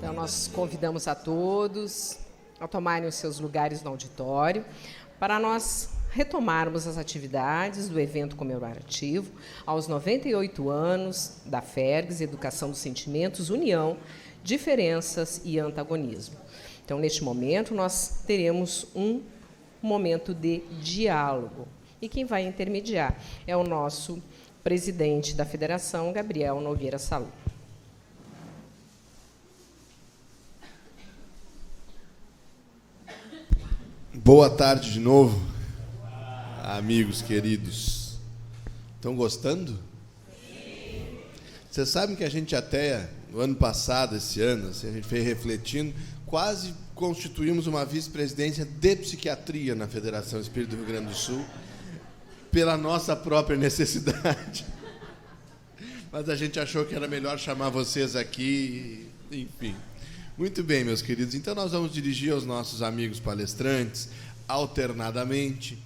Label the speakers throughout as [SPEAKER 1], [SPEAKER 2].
[SPEAKER 1] Então, nós convidamos a todos a tomarem os seus lugares no auditório para nós retomarmos as atividades do evento comemorativo aos 98 anos da FERGS, Educação dos Sentimentos, União, Diferenças e Antagonismo. Então, neste momento, nós teremos um momento de diálogo. E quem vai intermediar é o nosso presidente da Federação, Gabriel Nogueira Salum.
[SPEAKER 2] Boa tarde de novo, amigos queridos. Estão gostando? Sim. Vocês sabem que a gente até, no ano passado, esse ano, assim, a gente veio refletindo, quase constituímos uma vice-presidência de psiquiatria na Federação Espírita do Rio Grande do Sul, pela nossa própria necessidade. Mas a gente achou que era melhor chamar vocês aqui, enfim. Muito bem, meus queridos. Então, nós vamos dirigir aos nossos amigos palestrantes, alternadamente,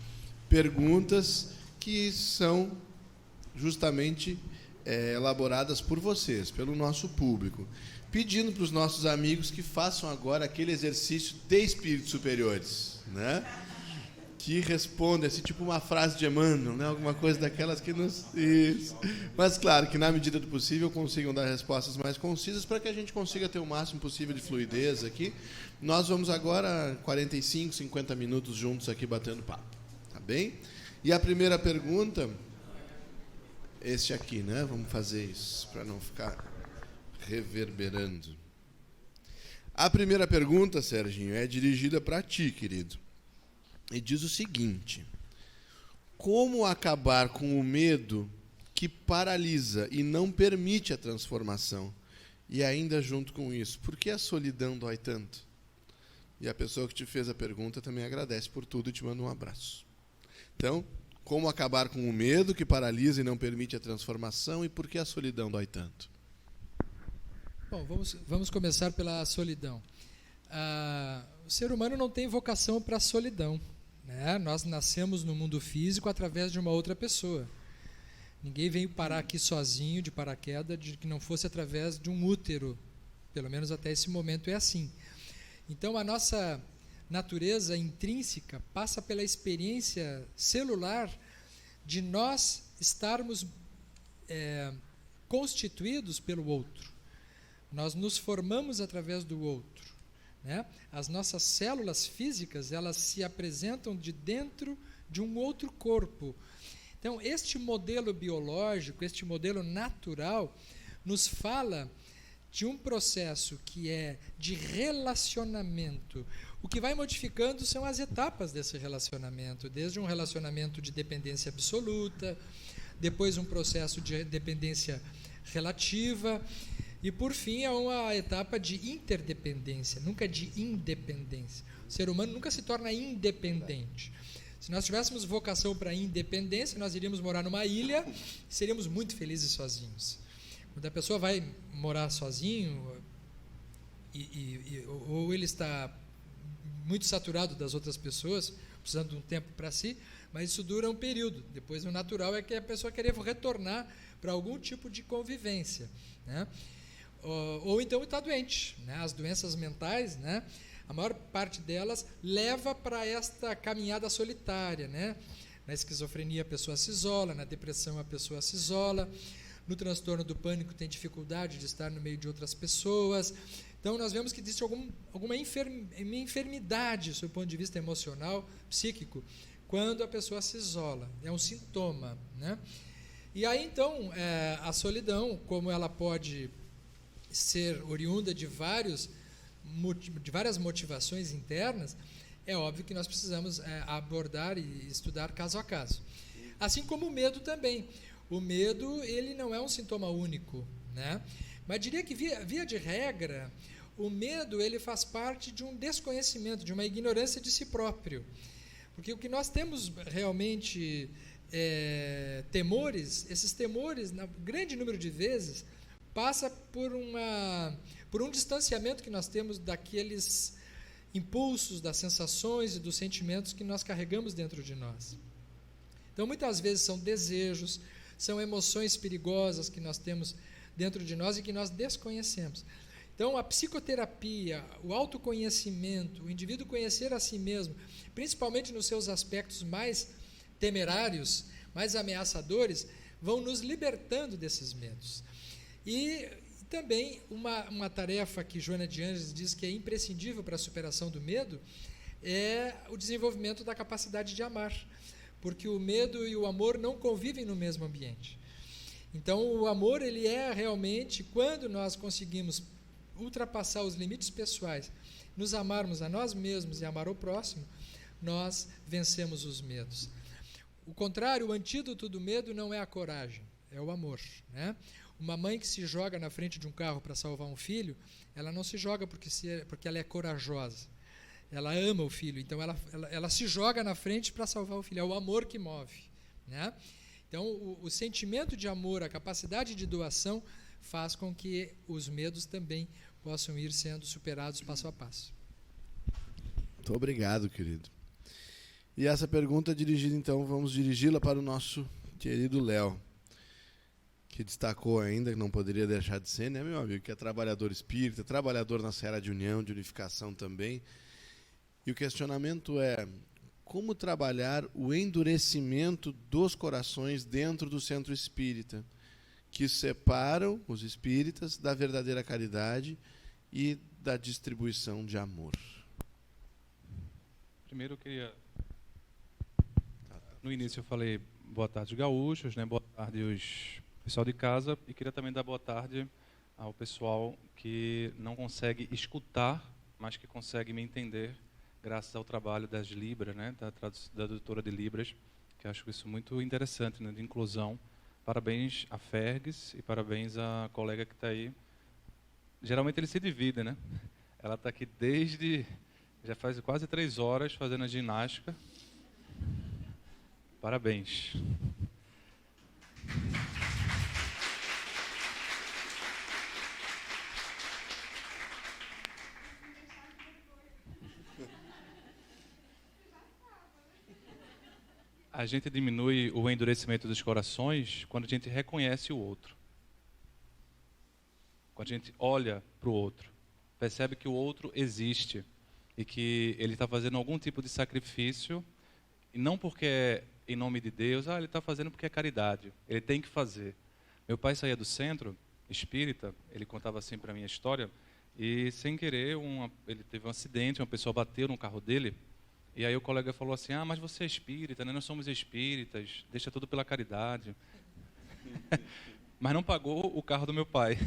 [SPEAKER 2] perguntas que são justamente elaboradas por vocês, pelo nosso público, pedindo para os nossos amigos que façam agora aquele exercício de espíritos superiores, né? Que responde assim, tipo uma frase de Emmanuel, né? Alguma coisa daquelas que nos... Isso. Mas, claro, que na medida do possível consigam dar respostas mais concisas para que a gente consiga ter o máximo possível de fluidez aqui. Nós vamos agora 45, 50 minutos juntos aqui batendo papo, tá bem? E a primeira pergunta, este aqui, né? Vamos fazer isso, para não ficar reverberando. A primeira pergunta, Serginho, é dirigida para ti, querido. E diz o seguinte: como acabar com o medo que paralisa e não permite a transformação? E ainda junto com isso, por que a solidão dói tanto? E a pessoa que te fez a pergunta também agradece por tudo e te manda um abraço. Então, como acabar com o medo que paralisa e não permite a transformação e por que a solidão dói tanto?
[SPEAKER 3] Bom, vamos começar pela solidão. O ser humano não tem vocação para a solidão, né? Nós nascemos no mundo físico através de uma outra pessoa. Ninguém veio parar aqui sozinho, de paraquedas, de que não fosse através de um útero. Pelo menos até esse momento é assim. Então, a nossa natureza intrínseca passa pela experiência celular de nós estarmos constituídos pelo outro. Nós nos formamos através do outro, né? As nossas células físicas, elas se apresentam de dentro de um outro corpo. Então, este modelo biológico, este modelo natural, nos fala de um processo que é de relacionamento. O que vai modificando são as etapas desse relacionamento, desde um relacionamento de dependência absoluta, depois um processo de dependência relativa, e, por fim, é uma etapa de interdependência, nunca de independência. O ser humano nunca se torna independente. Se nós tivéssemos vocação para a independência, nós iríamos morar numa ilha e seríamos muito felizes sozinhos. Quando a pessoa vai morar sozinho, ou ele está muito saturado das outras pessoas, precisando de um tempo para si, mas isso dura um período. Depois, o natural é que a pessoa querer retornar para algum tipo de convivência, né? Ou então está doente, né? As doenças mentais, né? A maior parte delas leva para esta caminhada solitária, né? Na esquizofrenia a pessoa se isola, na depressão a pessoa se isola, no transtorno do pânico tem dificuldade de estar no meio de outras pessoas. Então nós vemos que existe alguma enfermidade, do ponto de vista emocional, psíquico, quando a pessoa se isola. É um sintoma, né? E aí então a solidão, como ela pode ser oriunda de várias motivações internas, é óbvio que nós precisamos abordar e estudar caso a caso. Assim como o medo também. O medo, ele não é um sintoma único, né? Mas diria que, via de regra, o medo ele faz parte de um desconhecimento, de uma ignorância de si próprio. Porque o que nós temos realmente temores, esses temores, na grande número de vezes, passa por um distanciamento que nós temos daqueles impulsos, das sensações e dos sentimentos que nós carregamos dentro de nós. Então, muitas vezes são desejos, são emoções perigosas que nós temos dentro de nós e que nós desconhecemos. Então, a psicoterapia, o autoconhecimento, o indivíduo conhecer a si mesmo, principalmente nos seus aspectos mais temerários, mais ameaçadores, vão nos libertando desses medos. E também uma tarefa que Joana de Ângeles diz que é imprescindível para a superação do medo é o desenvolvimento da capacidade de amar, porque o medo e o amor não convivem no mesmo ambiente. Então, o amor, ele é realmente, quando nós conseguimos ultrapassar os limites pessoais, nos amarmos a nós mesmos e amar o próximo, nós vencemos os medos. O contrário, o antídoto do medo não é a coragem, é o amor, né? Uma mãe que se joga na frente de um carro para salvar um filho, ela não se joga porque ela é corajosa. Ela ama o filho, então ela se joga na frente para salvar o filho. É o amor que move, né? Então, o sentimento de amor, a capacidade de doação, faz com que os medos também possam ir sendo superados passo a passo.
[SPEAKER 2] Muito obrigado, querido. E essa pergunta é dirigida, então, vamos dirigi-la para o nosso querido Léo, que destacou ainda, que não poderia deixar de ser, né, meu amigo, que é trabalhador espírita, trabalhador na seara de união, de unificação também. E o questionamento é: como trabalhar o endurecimento dos corações dentro do centro espírita, que separam os espíritas da verdadeira caridade e da distribuição de amor?
[SPEAKER 4] Primeiro eu queria... No início eu falei boa tarde, gaúchos, né? Boa tarde, pessoal de casa, e queria também dar boa tarde ao pessoal que não consegue escutar, mas que consegue me entender, graças ao trabalho das Libras, né? Da doutora de Libras, que eu acho isso muito interessante, né? De inclusão. Parabéns a Fergus e parabéns à colega que está aí. Geralmente eles se dividem, né? Ela está aqui já faz quase 3 horas fazendo a ginástica. Parabéns. A gente diminui o endurecimento dos corações quando a gente reconhece o outro. Quando a gente olha para o outro, percebe que o outro existe e que ele está fazendo algum tipo de sacrifício, e não porque é em nome de Deus, ele está fazendo porque é caridade, ele tem que fazer. Meu pai saía do centro espírita, ele contava assim para mim a história, e sem querer ele teve um acidente, uma pessoa bateu no carro dele. E aí o colega falou assim: mas você é espírita, né? Nós somos espíritas, deixa tudo pela caridade. Mas não pagou o carro do meu pai.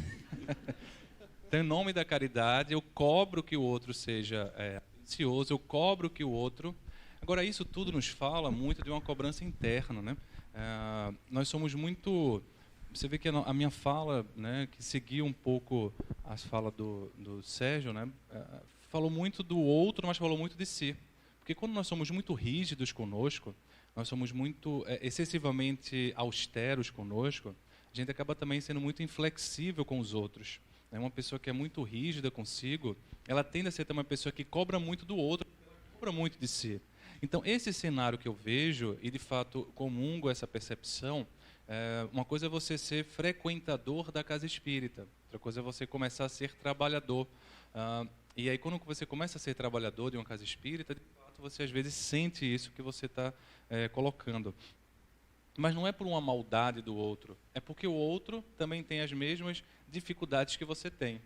[SPEAKER 4] Então, em nome da caridade, eu cobro que o outro seja ansioso, eu cobro que o outro... Agora, isso tudo nos fala muito de uma cobrança interna, né? Nós somos muito... Você vê que a minha fala, né, que seguia um pouco as falas do Sérgio, né? Falou muito do outro, mas falou muito de si. Porque quando nós somos muito rígidos conosco, nós somos muito excessivamente austeros conosco, a gente acaba também sendo muito inflexível com os outros. Uma pessoa que é muito rígida consigo, ela tende a ser também uma pessoa que cobra muito do outro, cobra muito de si. Então, esse cenário que eu vejo, e de fato comungo essa percepção, uma coisa é você ser frequentador da casa espírita, outra coisa é você começar a ser trabalhador. E aí, quando você começa a ser trabalhador de uma casa espírita, de fato, você às vezes sente isso que você está colocando. Mas não é por uma maldade do outro, é porque o outro também tem as mesmas dificuldades que você tem.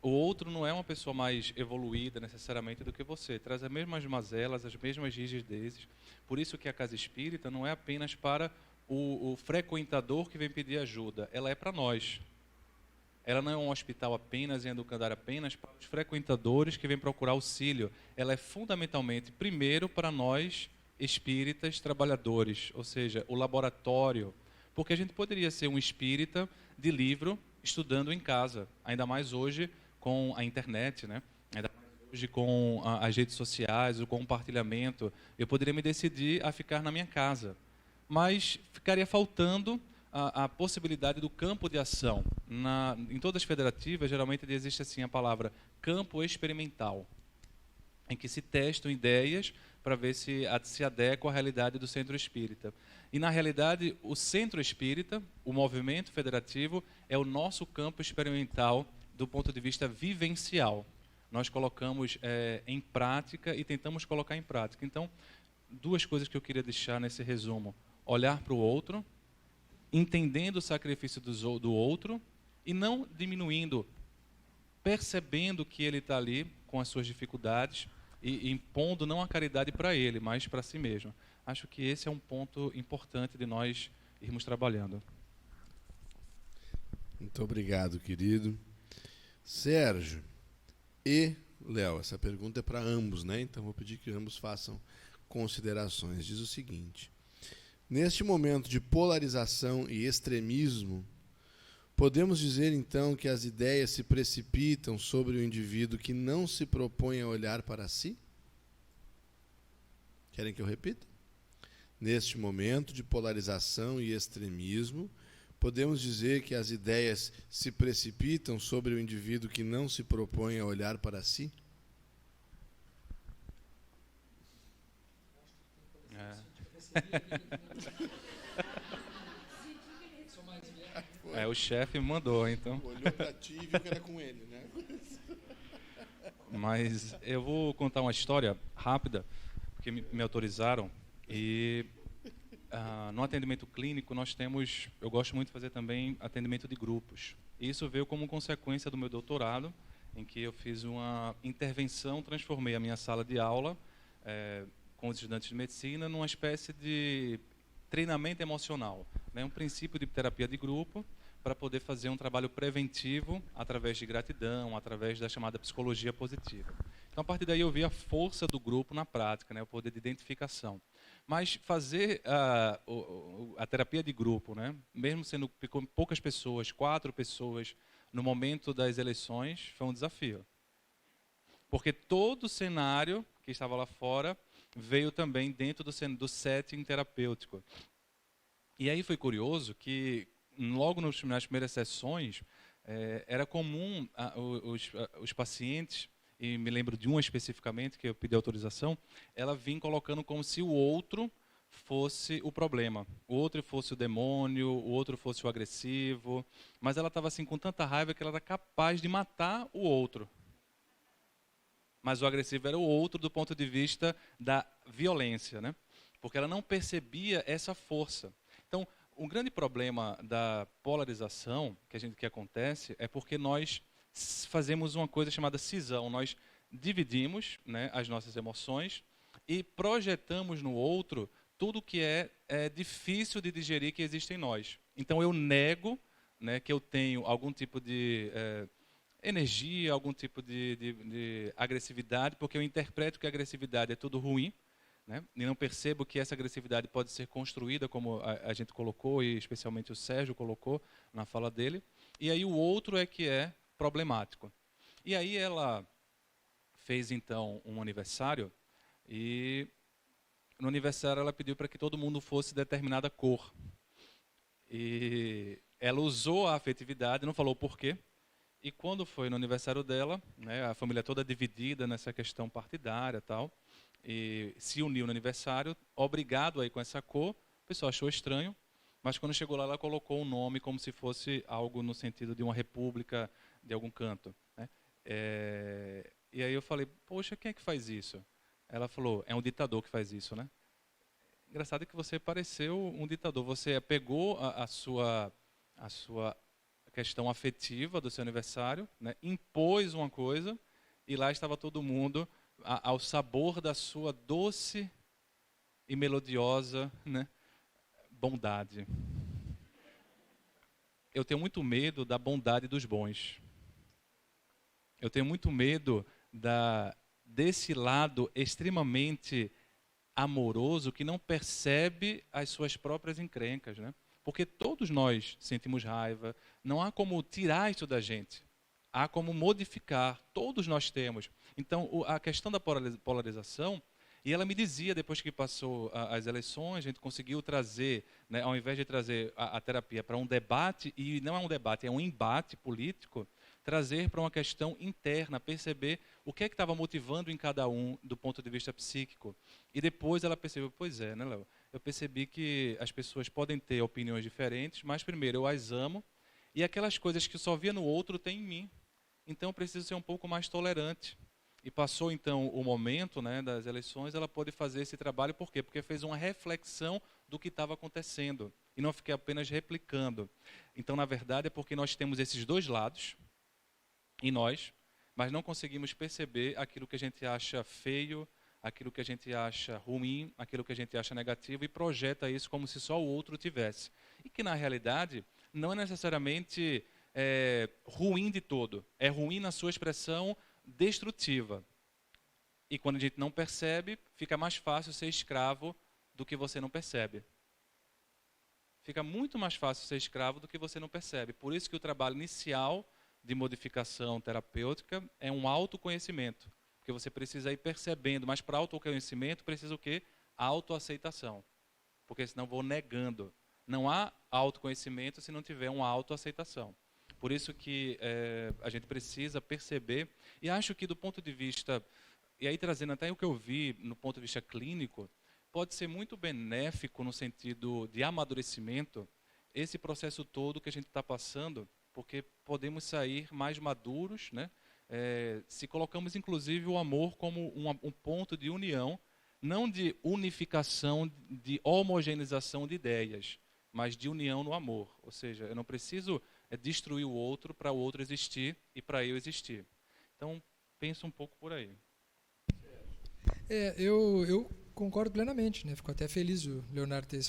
[SPEAKER 4] O outro não é uma pessoa mais evoluída necessariamente do que você, traz as mesmas mazelas, as mesmas rigidezes. Por isso que a casa espírita não é apenas para o frequentador que vem pedir ajuda, ela é para nós. Ela não é um hospital apenas, em educandário apenas para os frequentadores que vêm procurar auxílio. Ela é fundamentalmente, primeiro, para nós espíritas trabalhadores, ou seja, o laboratório. Porque a gente poderia ser um espírita de livro estudando em casa, ainda mais hoje com a internet, né? Ainda mais hoje com as redes sociais, o compartilhamento. Eu poderia me decidir a ficar na minha casa, mas ficaria faltando a possibilidade do campo de ação. Em todas as federativas, geralmente existe assim a palavra campo experimental, em que se testam ideias para ver se adequa à realidade do centro espírita. E, na realidade, o centro espírita, o movimento federativo, é o nosso campo experimental do ponto de vista vivencial. Nós colocamos em prática e tentamos colocar em prática. Então, duas coisas que eu queria deixar nesse resumo. Olhar para o outro, entendendo o sacrifício do outro e não diminuindo, percebendo que ele está ali com as suas dificuldades e impondo não a caridade para ele, mas para si mesmo. Acho que esse é um ponto importante de nós irmos trabalhando.
[SPEAKER 2] Muito obrigado, querido. Sérgio e Léo, essa pergunta é para ambos, né? Então vou pedir que ambos façam considerações. Diz o seguinte: neste momento de polarização e extremismo, podemos dizer então que as ideias se precipitam sobre o indivíduo que não se propõe a olhar para si? Querem que eu repita? Neste momento de polarização e extremismo, podemos dizer que as ideias se precipitam sobre o indivíduo que não se propõe a olhar para si?
[SPEAKER 4] O chefe mandou, então.
[SPEAKER 2] Olhou para ti e viu que era com ele, né?
[SPEAKER 4] Mas eu vou contar uma história rápida, porque me autorizaram. E no atendimento clínico eu gosto muito de fazer também atendimento de grupos. E isso veio como consequência do meu doutorado, em que eu fiz uma intervenção, transformei a minha sala de aula com os estudantes de medicina numa espécie de treinamento emocional, né? Um princípio de terapia de grupo para poder fazer um trabalho preventivo através de gratidão, através da chamada psicologia positiva. Então, a partir daí, eu vi a força do grupo na prática, né? O poder de identificação. Mas fazer a terapia de grupo, né? Mesmo sendo poucas pessoas, 4 pessoas, no momento das eleições, foi um desafio. Porque todo o cenário que estava lá fora veio também dentro do setting terapêutico. E aí foi curioso que, logo nas primeiras sessões, era comum os pacientes, e me lembro de uma especificamente, que eu pedi autorização, ela vinha colocando como se o outro fosse o problema, o outro fosse o demônio, o outro fosse o agressivo, mas ela estava assim com tanta raiva que ela era capaz de matar o outro. Mas o agressivo era o outro do ponto de vista da violência, né? Porque ela não percebia essa força. Então, um grande problema da polarização que acontece é porque nós fazemos uma coisa chamada cisão. Nós dividimos, né, as nossas emoções e projetamos no outro tudo que é difícil de digerir que existe em nós. Então, eu nego, né, que eu tenho algum tipo de energia, algum tipo de agressividade, porque eu interpreto que a agressividade é tudo ruim, né? E não percebo que essa agressividade pode ser construída, como a gente colocou, e especialmente o Sérgio colocou na fala dele. E aí o outro é que é problemático. E aí ela fez, então, um aniversário, e no aniversário ela pediu para que todo mundo fosse determinada cor. E ela usou a afetividade, não falou por quê. E quando foi no aniversário dela, né, a família toda dividida nessa questão partidária e tal, e se uniu no aniversário, obrigado aí com essa cor, o pessoal achou estranho, mas quando chegou lá, ela colocou um nome como se fosse algo no sentido de uma república de algum canto, né? E aí eu falei, poxa, quem é que faz isso? Ela falou, é um ditador que faz isso, né? Engraçado que você pareceu um ditador, você pegou a sua questão afetiva do seu aniversário, né? Impôs uma coisa e lá estava todo mundo ao sabor da sua doce e melodiosa, né, bondade. Eu tenho muito medo da bondade dos bons. Eu tenho muito medo desse lado extremamente amoroso que não percebe as suas próprias encrencas, né? Porque todos nós sentimos raiva, não há como tirar isso da gente, há como modificar, todos nós temos. Então, a questão da polarização, e ela me dizia, depois que passou as eleições, a gente conseguiu trazer, né, ao invés de trazer a terapia para um debate, e não é um debate, é um embate político, trazer para uma questão interna, perceber o que é que estava motivando em cada um do ponto de vista psíquico. E depois ela percebeu, pois é, né, Léo? Eu percebi que as pessoas podem ter opiniões diferentes, mas primeiro eu as amo, e aquelas coisas que eu só via no outro tem em mim. então eu preciso ser um pouco mais tolerante. E passou então o momento, né, das eleições, ela pôde fazer esse trabalho, por quê? Porque fez uma reflexão do que estava acontecendo, e não fiquei apenas replicando. Então, na verdade, é porque nós temos esses dois lados, em nós, mas não conseguimos perceber aquilo que a gente acha feio, aquilo que a gente acha ruim, aquilo que a gente acha negativo, e projeta isso como se só o outro tivesse. E que, na realidade, não é necessariamente ruim de todo, é ruim na sua expressão destrutiva. E quando a gente não percebe, fica mais fácil ser escravo do que você não percebe. Fica muito mais fácil ser escravo do que você não percebe. Por isso que o trabalho inicial de modificação terapêutica é um autoconhecimento. Porque você precisa ir percebendo, mas para autoconhecimento precisa o quê? Autoaceitação. Porque senão vou negando. Não há autoconhecimento se não tiver uma autoaceitação. Por isso que a gente precisa perceber, e acho que do ponto de vista, e aí trazendo até o que eu vi no ponto de vista clínico, pode ser muito benéfico no sentido de amadurecimento, esse processo todo que a gente está passando, porque podemos sair mais maduros, né? Se colocamos inclusive o amor como um ponto de união, não de unificação, de homogeneização de ideias, mas de união no amor. Ou seja, eu não preciso destruir o outro para o outro existir e para eu existir. Então, penso um pouco por aí.
[SPEAKER 3] Eu concordo plenamente, né? Fico até feliz o Leonardo ter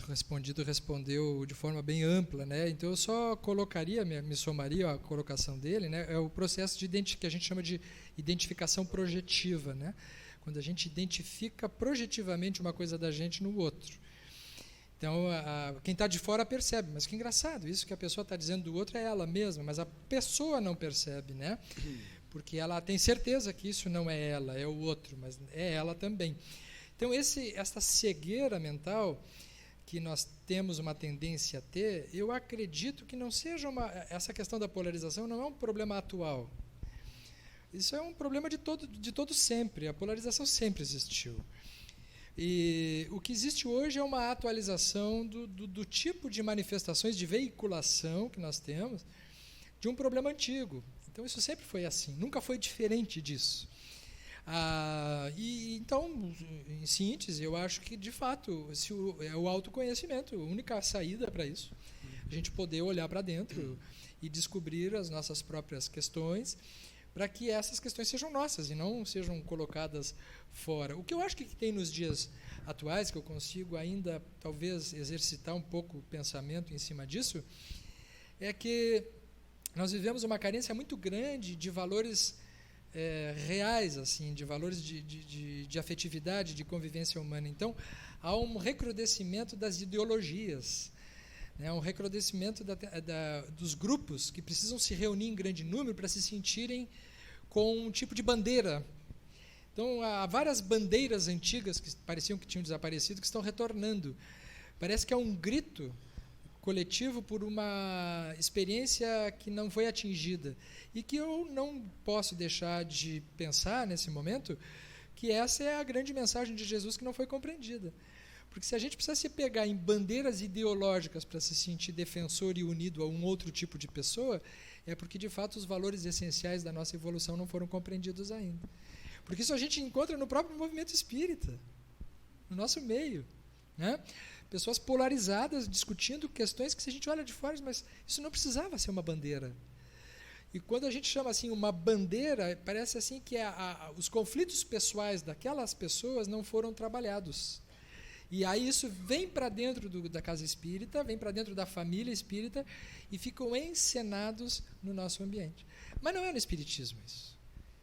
[SPEAKER 3] respondeu de forma bem ampla, né? Então eu só colocaria, me somaria à colocação dele, né? É o processo que a gente chama de identificação projetiva, né? Quando a gente identifica projetivamente uma coisa da gente no outro. Então, quem está de fora percebe, mas que engraçado, isso que a pessoa está dizendo do outro é ela mesma, mas a pessoa não percebe, né? Porque ela tem certeza que isso não é ela, é o outro, mas é ela também. Então, essa cegueira mental que nós temos uma tendência a ter, eu acredito que não seja essa questão da polarização não é um problema atual. Isso é um problema de todo sempre, a polarização sempre existiu. E o que existe hoje é uma atualização do tipo de manifestações de veiculação que nós temos de um problema antigo. Então, isso sempre foi assim, nunca foi diferente disso. Então, em síntese, eu acho que, de fato, é o autoconhecimento, a única saída para isso. A gente poder olhar para dentro e descobrir as nossas próprias questões, para que essas questões sejam nossas e não sejam colocadas fora. O que eu acho que tem nos dias atuais, que eu consigo ainda, talvez, exercitar um pouco o pensamento em cima disso, é que nós vivemos uma carência muito grande de valores reais, assim, de valores de afetividade, de convivência humana. Então, há um recrudescimento das ideologias, né, um recrudescimento dos grupos que precisam se reunir em grande número para se sentirem com um tipo de bandeira. Então, há várias bandeiras antigas que pareciam que tinham desaparecido, que estão retornando. Parece que é um grito coletivo por uma experiência que não foi atingida. E que eu não posso deixar de pensar, nesse momento, que essa é a grande mensagem de Jesus que não foi compreendida. Porque se a gente precisa se pegar em bandeiras ideológicas para se sentir defensor e unido a um outro tipo de pessoa, é porque, de fato, os valores essenciais da nossa evolução não foram compreendidos ainda. Porque isso a gente encontra no próprio movimento espírita, no nosso meio, né? Pessoas polarizadas, discutindo questões que, se a gente olha de fora, mas isso não precisava ser uma bandeira. E quando a gente chama assim uma bandeira, parece assim que os conflitos pessoais daquelas pessoas não foram trabalhados. E aí isso vem para dentro da casa espírita, vem para dentro da família espírita e ficam encenados no nosso ambiente. Mas não é no espiritismo isso.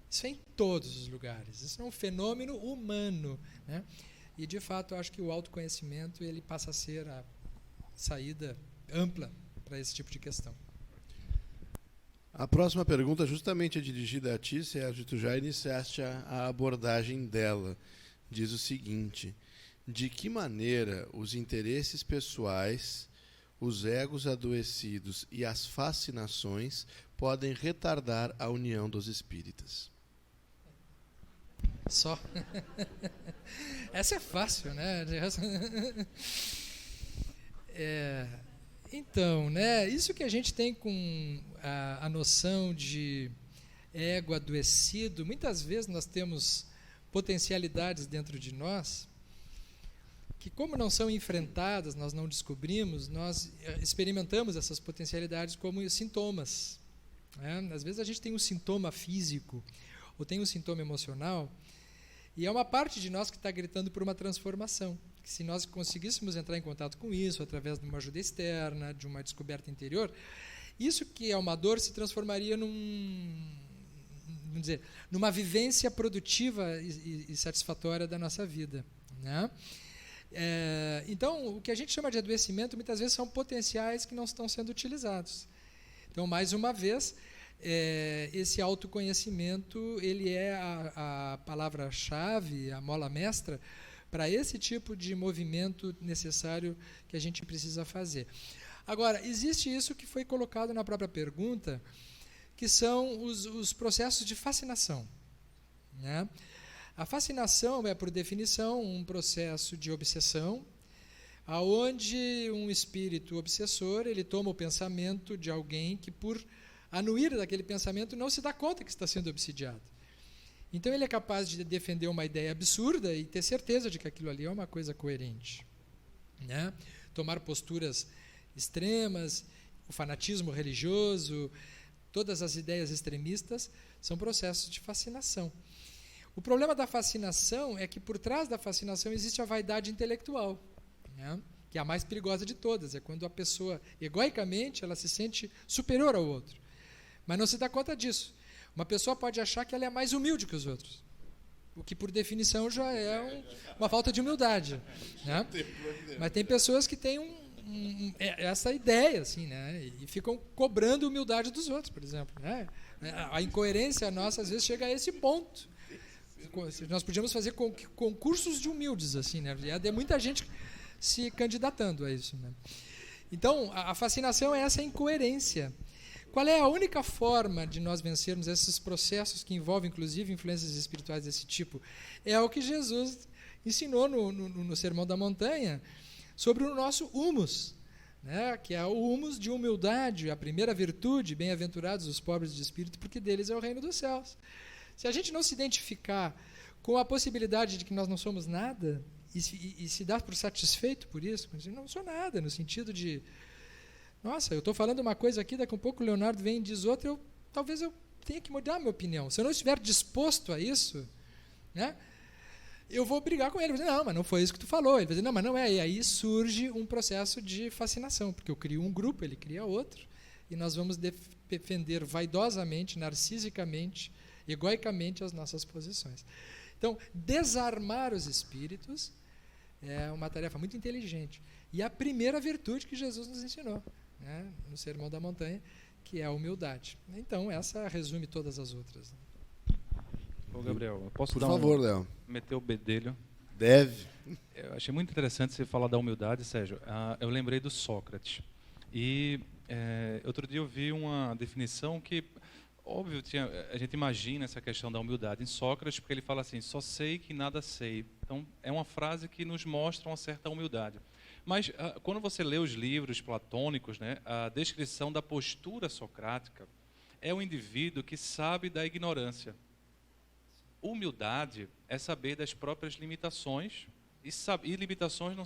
[SPEAKER 3] Isso é em todos os lugares. Isso é um fenômeno humano, né? E, de fato, eu acho que o autoconhecimento ele passa a ser a saída ampla para esse tipo de questão.
[SPEAKER 2] A próxima pergunta justamente é dirigida a ti, Sérgio. Tu já iniciaste a abordagem dela. Diz o seguinte: de que maneira os interesses pessoais, os egos adoecidos e as fascinações podem retardar a união dos espíritas?
[SPEAKER 3] Só. Essa é fácil, né? Então, né? Isso que a gente tem com a noção de ego adoecido, muitas vezes nós temos potencialidades dentro de nós que, como não são enfrentadas, nós não descobrimos, nós experimentamos essas potencialidades como sintomas. Às vezes a gente tem um sintoma físico ou tem um sintoma emocional e é uma parte de nós que está gritando por uma transformação. Que se nós conseguíssemos entrar em contato com isso através de uma ajuda externa, de uma descoberta interior, isso que é uma dor se transformaria numa vivência produtiva e satisfatória da nossa vida, né? Então, o que a gente chama de adoecimento, muitas vezes são potenciais que não estão sendo utilizados. Então, mais uma vez, esse autoconhecimento, ele é a palavra-chave, a mola mestra, para esse tipo de movimento necessário que a gente precisa fazer. Agora, existe isso que foi colocado na própria pergunta, que são os processos de fascinação, né? A fascinação é, por definição, um processo de obsessão, aonde um espírito obsessor ele toma o pensamento de alguém que, por anuir daquele pensamento, não se dá conta que está sendo obsidiado. Então ele é capaz de defender uma ideia absurda e ter certeza de que aquilo ali é uma coisa coerente, né? Tomar posturas extremas, o fanatismo religioso, todas as ideias extremistas são processos de fascinação. O problema da fascinação é que por trás da fascinação existe a vaidade intelectual, né? Que é a mais perigosa de todas, é quando a pessoa, egoicamente, ela se sente superior ao outro, mas não se dá conta disso. Uma pessoa pode achar que ela é mais humilde que os outros, o que, por definição, já é uma falta de humildade, né? Mas tem pessoas que têm essa ideia, assim, né? E ficam cobrando a humildade dos outros, por exemplo, né? A incoerência nossa, às vezes, chega a esse ponto. Nós podíamos fazer concursos de humildes, assim, né? E há muita gente se candidatando a isso, né? Então, a fascinação é essa incoerência. Qual é a única forma de nós vencermos esses processos que envolvem, inclusive, influências espirituais desse tipo? É o que Jesus ensinou no Sermão da Montanha sobre o nosso humus, né? Que é o humus de humildade, a primeira virtude, bem-aventurados os pobres de espírito, porque deles é o reino dos céus. Se a gente não se identificar com a possibilidade de que nós não somos nada e se dar por satisfeito por isso, eu não sou nada, no sentido de, nossa, eu estou falando uma coisa aqui, daqui a pouco o Leonardo vem e diz outra, talvez eu tenha que mudar a minha opinião. Se eu não estiver disposto a isso, né, eu vou brigar com ele. Vou dizer, não, mas não foi isso que tu falou. Ele vai dizer, não, mas não é. E aí surge um processo de fascinação, porque eu crio um grupo, ele cria outro, e nós vamos defender vaidosamente, narcisicamente, egoicamente as nossas posições. Então, desarmar os espíritos é uma tarefa muito inteligente. E a primeira virtude que Jesus nos ensinou, né, no Sermão da Montanha, que é a humildade. Então, essa resume todas as outras.
[SPEAKER 4] Ô, Gabriel, eu posso
[SPEAKER 2] Por favor, Léo.
[SPEAKER 4] meter o bedelho?
[SPEAKER 2] Deve.
[SPEAKER 4] Eu achei muito interessante você falar da humildade, Sérgio. Eu lembrei do Sócrates. E outro dia eu vi uma definição que, óbvio, a gente imagina essa questão da humildade em Sócrates, porque ele fala assim, só sei que nada sei. Então, é uma frase que nos mostra uma certa humildade. Mas, quando você lê os livros platônicos, né, a descrição da postura socrática é o indivíduo que sabe da ignorância. Humildade é saber das próprias limitações, e limitações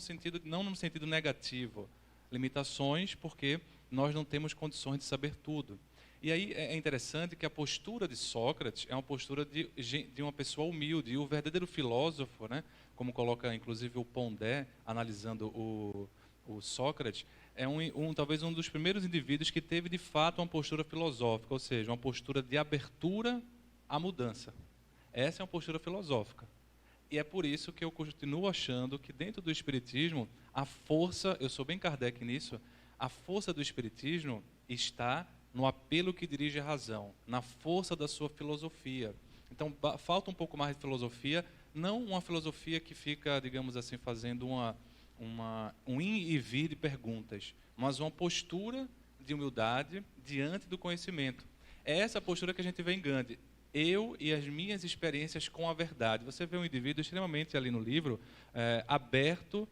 [SPEAKER 4] não no sentido negativo, limitações porque nós não temos condições de saber tudo. E aí é interessante que a postura de Sócrates é uma postura de uma pessoa humilde, e o verdadeiro filósofo, né, como coloca inclusive o Pondé, analisando o Sócrates, é talvez um dos primeiros indivíduos que teve de fato uma postura filosófica, ou seja, uma postura de abertura à mudança. Essa é uma postura filosófica. E é por isso que eu continuo achando que dentro do Espiritismo, a força, eu sou bem Kardec nisso, a força do Espiritismo está no apelo que dirige à razão, na força da sua filosofia. Então, falta um pouco mais de filosofia, não uma filosofia que fica, digamos assim, fazendo um ir e vir de perguntas, mas uma postura de humildade diante do conhecimento. É essa postura que a gente vê em Gandhi. Eu e as minhas experiências com a verdade. Você vê um indivíduo extremamente ali no livro, aberto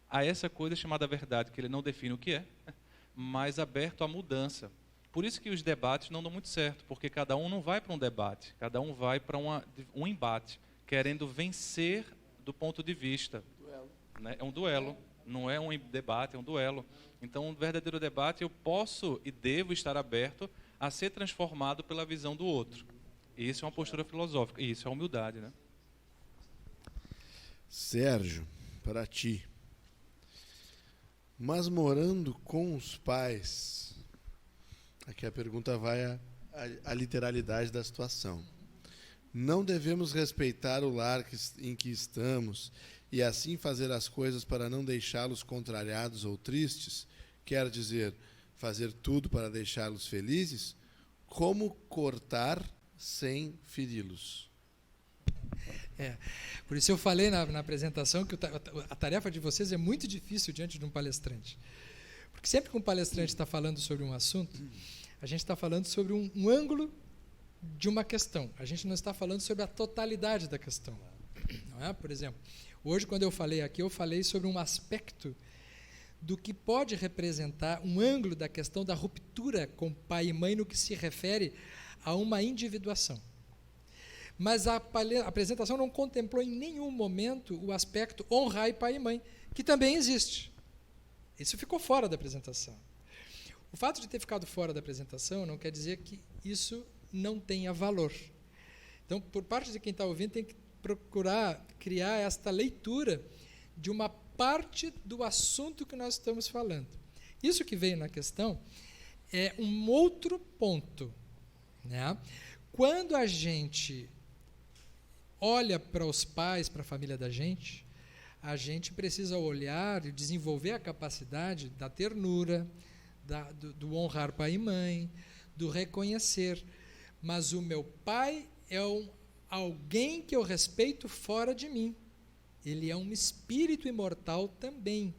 [SPEAKER 4] a essa coisa chamada verdade, que ele não define o que é, mas aberto à mudança. Por isso que os debates não dão muito certo, porque cada um não vai para um debate, cada um vai para um embate, querendo vencer do ponto de vista. Né? É um duelo, não é um debate, é um duelo. Então, um verdadeiro debate, eu posso e devo estar aberto a ser transformado pela visão do outro. E isso é uma postura filosófica, e isso é humildade, né?
[SPEAKER 2] Sérgio, para ti. Mas morando com os pais, aqui a pergunta vai à literalidade da situação. Não devemos respeitar o lar em que estamos e assim fazer as coisas para não deixá-los contrariados ou tristes? Quer dizer, fazer tudo para deixá-los felizes? Como cortar sem feri-los?
[SPEAKER 3] Por isso eu falei na apresentação que a tarefa de vocês é muito difícil diante de um palestrante. Porque sempre que um palestrante está falando sobre um assunto, a gente está falando sobre um ângulo de uma questão. A gente não está falando sobre a totalidade da questão. Não é? Por exemplo, hoje quando eu falei aqui, eu falei sobre um aspecto do que pode representar um ângulo da questão da ruptura com pai e mãe no que se refere a uma individuação. Mas a apresentação não contemplou em nenhum momento o aspecto honrai pai e mãe, que também existe. Isso ficou fora da apresentação. O fato de ter ficado fora da apresentação não quer dizer que isso não tenha valor. Então, por parte de quem está ouvindo, tem que procurar criar esta leitura de uma parte do assunto que nós estamos falando. Isso que veio na questão é um outro ponto. Né? Quando a gente olha para os pais, para a família da gente, a gente precisa olhar e desenvolver a capacidade da ternura, do honrar pai e mãe, do reconhecer. Mas o meu pai é alguém que eu respeito fora de mim. Ele é um espírito imortal também.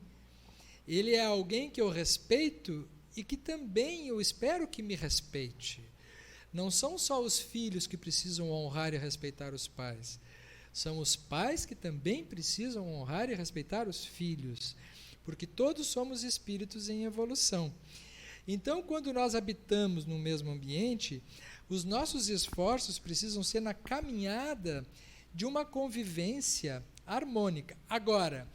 [SPEAKER 3] Ele é alguém que eu respeito e que também eu espero que me respeite. Não são só os filhos que precisam honrar e respeitar os pais. São os pais que também precisam honrar e respeitar os filhos. Porque todos somos espíritos em evolução. Então, quando nós habitamos no mesmo ambiente, os nossos esforços precisam ser na caminhada de uma convivência harmônica. Agora,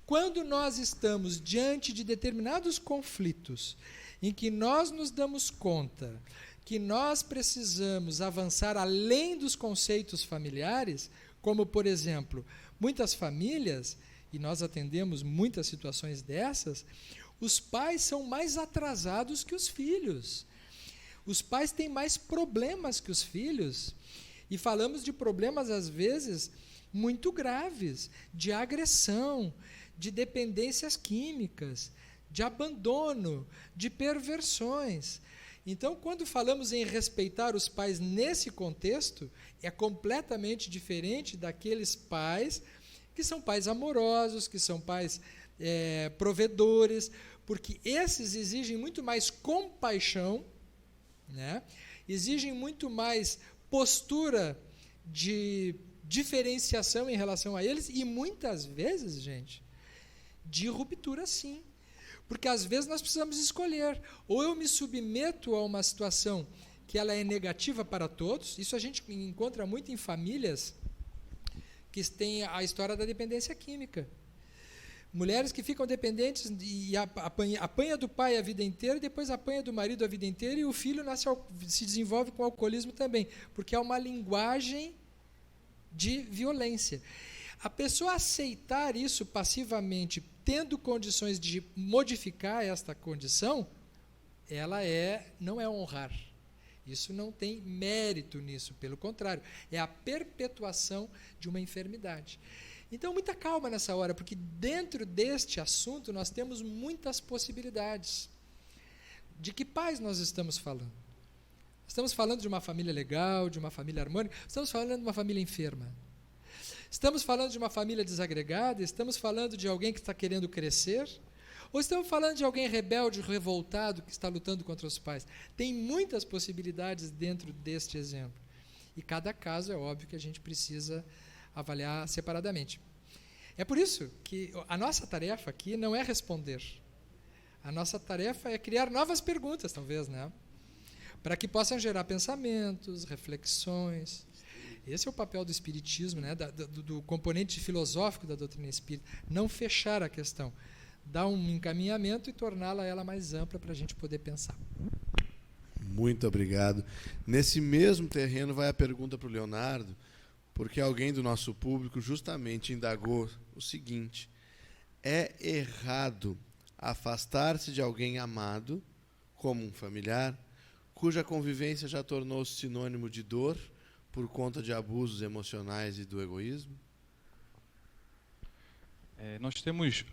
[SPEAKER 3] quando nós estamos diante de determinados conflitos, em que nós nos damos conta que nós precisamos avançar além dos conceitos familiares, como, por exemplo, muitas famílias, e nós atendemos muitas situações dessas, os pais são mais atrasados que os filhos. Os pais têm mais problemas que os filhos. E falamos de problemas, às vezes, muito graves, de agressão, de dependências químicas, de abandono, de perversões. Então, quando falamos em respeitar os pais nesse contexto, é completamente diferente daqueles pais que são pais amorosos, que são pais provedores, porque esses exigem muito mais compaixão, né? Exigem muito mais postura de diferenciação em relação a eles e muitas vezes, gente, de ruptura sim. Porque às vezes nós precisamos escolher, ou eu me submeto a uma situação que ela é negativa para todos, isso a gente encontra muito em famílias que têm a história da dependência química. Mulheres que ficam dependentes e apanha do pai a vida inteira, e depois apanha do marido a vida inteira, e o filho se desenvolve com alcoolismo também, porque é uma linguagem de violência. A pessoa aceitar isso passivamente, tendo condições de modificar esta condição, ela não é honrar. Isso não tem mérito nisso, pelo contrário, é a perpetuação de uma enfermidade. Então, muita calma nessa hora, porque dentro deste assunto nós temos muitas possibilidades. De que pais nós estamos falando? Estamos falando de uma família legal, de uma família harmônica? Estamos falando de uma família enferma? Estamos falando de uma família desagregada? Estamos falando de alguém que está querendo crescer? Ou estamos falando de alguém rebelde, revoltado, que está lutando contra os pais? Tem muitas possibilidades dentro deste exemplo. E cada caso é óbvio que a gente precisa avaliar separadamente. É por isso que a nossa tarefa aqui não é responder. A nossa tarefa é criar novas perguntas, talvez, né? para que possam gerar pensamentos, reflexões. Esse é o papel do espiritismo, né? do componente filosófico da doutrina espírita. Não fechar a questão, dar um encaminhamento e torná-la ela mais ampla para a gente poder pensar.
[SPEAKER 2] Muito obrigado. Nesse mesmo terreno vai a pergunta para o Leonardo, porque alguém do nosso público justamente indagou o seguinte: é errado afastar-se de alguém amado, como um familiar, cuja convivência já tornou-se sinônimo de dor por conta de abusos emocionais e do egoísmo?
[SPEAKER 4] Nós temos,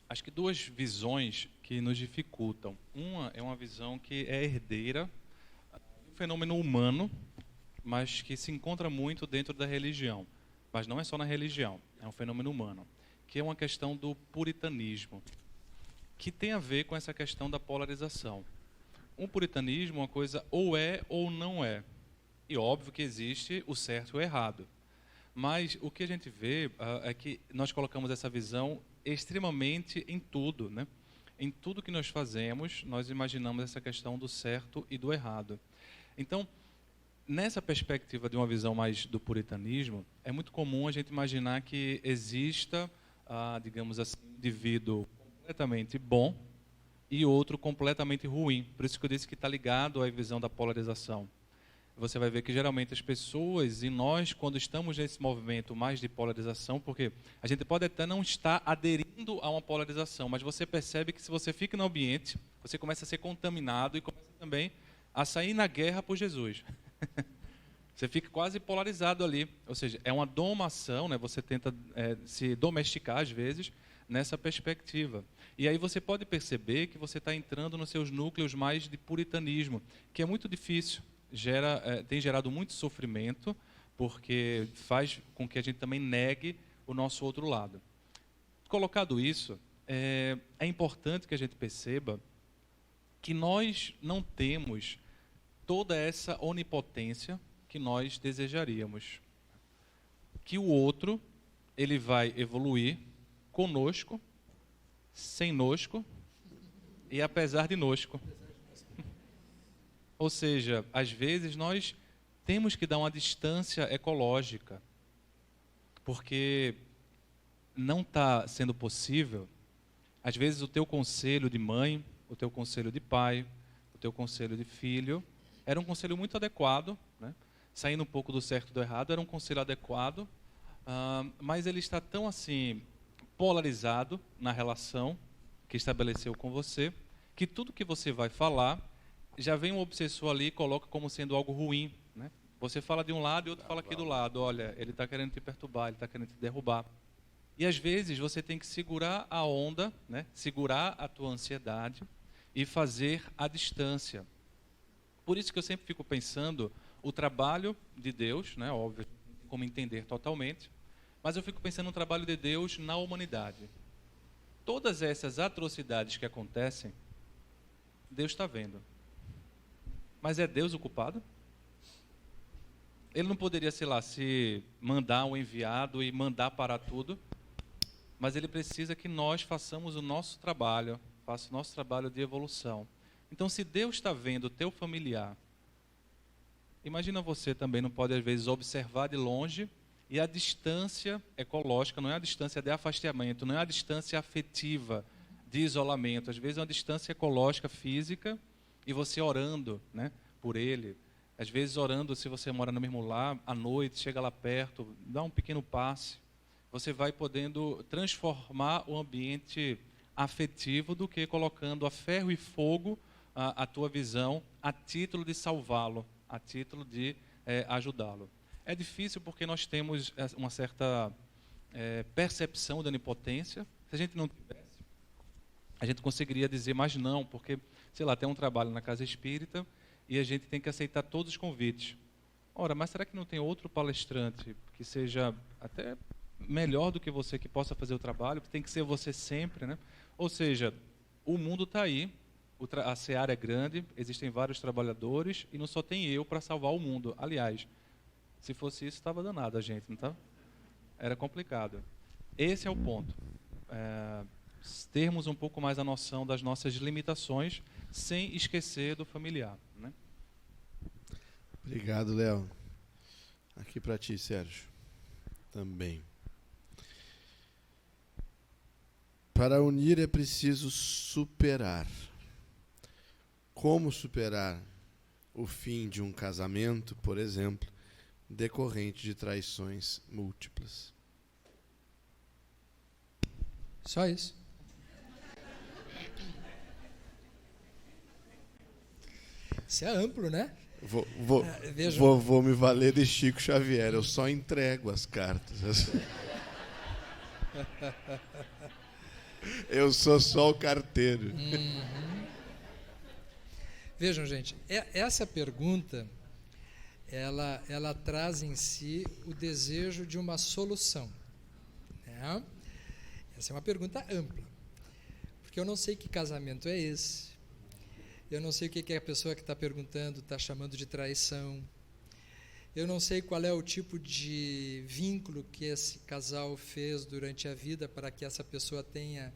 [SPEAKER 4] acho que, duas visões que nos dificultam. Uma é uma visão que é herdeira do fenômeno humano, mas que se encontra muito dentro da religião. Mas não é só na religião, é um fenômeno humano, que é uma questão do puritanismo, que tem a ver com essa questão da polarização. Um puritanismo é uma coisa ou é ou não é. E óbvio que existe o certo e o errado. Mas o que a gente vê é que nós colocamos essa visão extremamente em tudo, né? Em tudo que nós fazemos, nós imaginamos essa questão do certo e do errado. Então, nessa perspectiva de uma visão mais do puritanismo, é muito comum a gente imaginar que exista, digamos assim, um indivíduo completamente bom e outro completamente ruim. Por isso que eu disse que está ligado à visão da polarização. Você vai ver que geralmente as pessoas e nós, quando estamos nesse movimento mais de polarização, porque a gente pode até não estar aderindo a uma polarização, mas você percebe que se você fica no ambiente, você começa a ser contaminado e começa também a sair na guerra por Jesus. Você fica quase polarizado ali, ou seja, é uma domação, né? Você tenta se domesticar às vezes nessa perspectiva. E aí você pode perceber que você está entrando nos seus núcleos mais de puritanismo, que é muito difícil. Tem gerado muito sofrimento, porque faz com que a gente também negue o nosso outro lado. Colocado isso, é importante que a gente perceba que nós não temos toda essa onipotência que nós desejaríamos. Que o outro, ele vai evoluir conosco, sem nosco e apesar de nosco. Ou seja, às vezes nós temos que dar uma distância ecológica, porque não está sendo possível. Às vezes o teu conselho de mãe, o teu conselho de pai, o teu conselho de filho, era um conselho muito adequado, né? Saindo um pouco do certo e do errado, era um conselho adequado, mas ele está tão assim polarizado na relação que estabeleceu com você, que tudo que você vai falar, já vem um obsessor ali e coloca como sendo algo ruim, né? Você fala de um lado e outro fala aqui do lado. Olha, ele está querendo te perturbar, ele está querendo te derrubar. E às vezes você tem que segurar a onda, né? Segurar a tua ansiedade e fazer a distância. Por isso que eu sempre fico pensando o trabalho de Deus, né? Óbvio, como entender totalmente, mas eu fico pensando no trabalho de Deus na humanidade. Todas essas atrocidades que acontecem, Deus está vendo. Mas é Deus o culpado? Ele não poderia, sei lá, se mandar um enviado e mandar parar tudo, mas ele precisa que nós façamos o nosso trabalho, faça o nosso trabalho de evolução. Então, se Deus está vendo o teu familiar, imagina você também não pode, às vezes, observar de longe, e a distância ecológica não é a distância de afastamento, não é a distância afetiva de isolamento, às vezes é uma distância ecológica, física, e você orando, né, por ele, às vezes orando, se você mora no mesmo lar, à noite, chega lá perto, dá um pequeno passe, você vai podendo transformar o ambiente afetivo do que colocando a ferro e fogo a tua visão a título de salvá-lo, a título de ajudá-lo. É difícil porque nós temos uma certa percepção da onipotência. Se a gente não tivesse, a gente conseguiria dizer, mas não, porque, sei lá, tem um trabalho na casa espírita e a gente tem que aceitar todos os convites. Ora, mas será que não tem outro palestrante que seja até melhor do que você, que possa fazer o trabalho? Tem que ser você sempre, né? Ou seja, o mundo está aí, a seara é grande, existem vários trabalhadores e não só tem eu para salvar o mundo. Aliás, se fosse isso, estava danado a gente, não estava? Era complicado. Esse é o ponto. termos um pouco mais a noção das nossas limitações, sem esquecer do familiar, né?
[SPEAKER 2] Obrigado, Léo. Aqui para ti, Sérgio. Também. Para unir é preciso superar. Como superar o fim de um casamento, por exemplo, decorrente de traições múltiplas?
[SPEAKER 3] Só isso. Isso é amplo, né?
[SPEAKER 2] Vou me valer de Chico Xavier. Eu só entrego as cartas. Eu sou só o carteiro.
[SPEAKER 3] Vejam, gente, essa pergunta, ela traz em si o desejo de uma solução, né? Essa é uma pergunta ampla, porque eu não sei que casamento é esse, eu não sei o que a pessoa que está perguntando está chamando de traição, eu não sei qual é o tipo de vínculo que esse casal fez durante a vida para que essa pessoa tenha